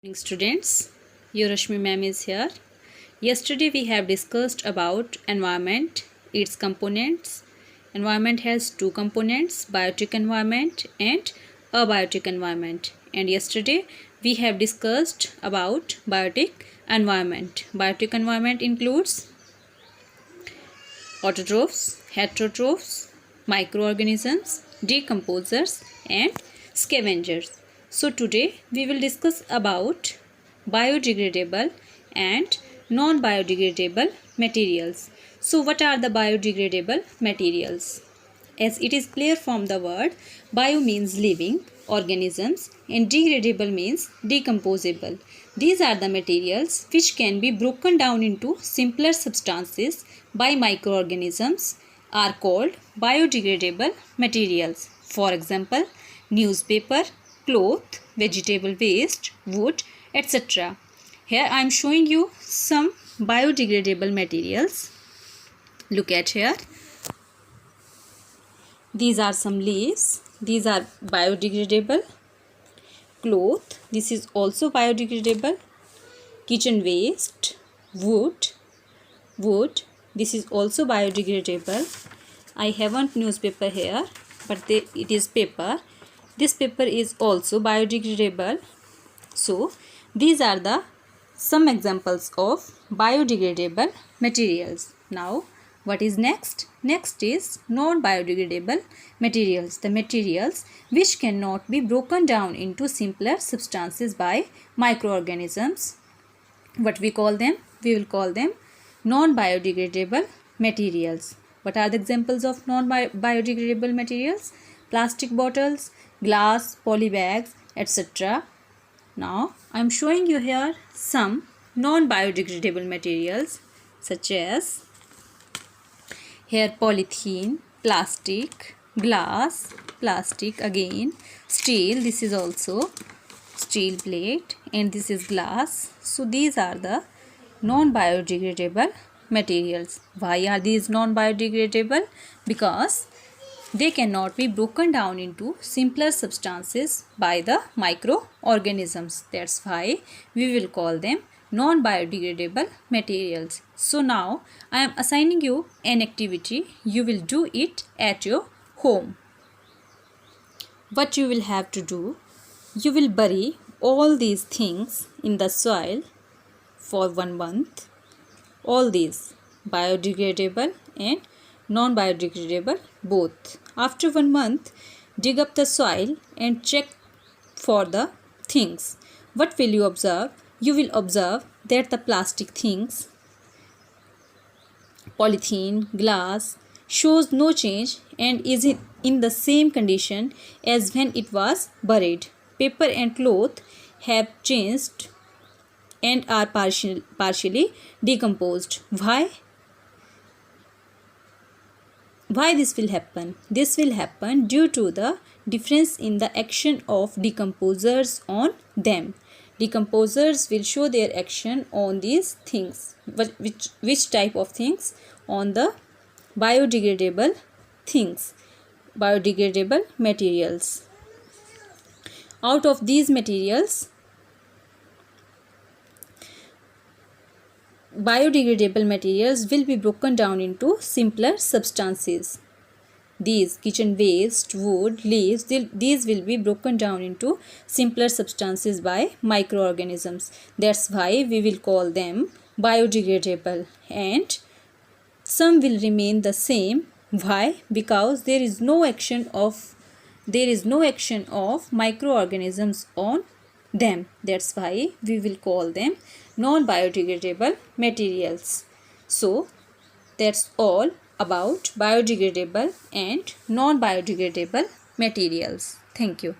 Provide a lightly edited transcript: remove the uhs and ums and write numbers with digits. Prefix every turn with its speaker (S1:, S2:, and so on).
S1: Morning students, your Rashmi ma'am is here. Yesterday we have discussed about environment, its components. Environment has two components, biotic environment and abiotic environment. And yesterday we have discussed about biotic environment. Biotic environment includes autotrophs, heterotrophs, microorganisms, decomposers and scavengers. So today we will discuss about biodegradable and non-biodegradable materials. So what are the biodegradable materials? As it is clear from the word, bio means living organisms and degradable means decomposable. These are the materials which can be broken down into simpler substances by microorganisms are called biodegradable materials. For example, newspaper, cloth, vegetable waste, wood, etc. Here I am showing you some biodegradable materials. Look at here. These are some leaves. These are biodegradable. Cloth. This is also biodegradable. Kitchen waste. Wood. This is also biodegradable. I haven't newspaper here, but it is paper. This paper is also biodegradable. So these are the some examples of biodegradable materials. Now what is next? Next is non-biodegradable materials. The materials which cannot be broken down into simpler substances by microorganisms. What we call them? We will call them non-biodegradable materials. What are the examples of non-biodegradable materials? Plastic bottles, glass, polybags, etc. Now I am showing you here some non-biodegradable materials such as here polythene, plastic, glass, plastic again, steel, this is also steel plate and this is glass. So these are the non-biodegradable materials. Why are these non-biodegradable? Because they cannot be broken down into simpler substances by the microorganisms. That's why we will call them non-biodegradable materials. So now I am assigning you an activity. You will do it at your home. What you will have to do, you will bury all these things in the soil for 1 month. All these biodegradable and non-biodegradable both. After 1 month, dig up the soil and check for the things. What will you observe? You will observe that the plastic things, polythene, glass, shows no change and is in the same condition as when it was buried. Paper and cloth have changed and are partially decomposed. Why this will happen? This will happen due to the difference in the action of decomposers on them. Decomposers will show their action on these things. Which type of things? On the biodegradable things, biodegradable materials. Out of these materials, biodegradable materials will be broken down into simpler substances. These kitchen waste, wood, leaves, these will be broken down into simpler substances by microorganisms. That's why we will call them biodegradable. And some will remain the same. Why? Because there is no action of microorganisms on them. That's why we will call them non-biodegradable materials. So that's all about biodegradable and non-biodegradable materials. Thank you.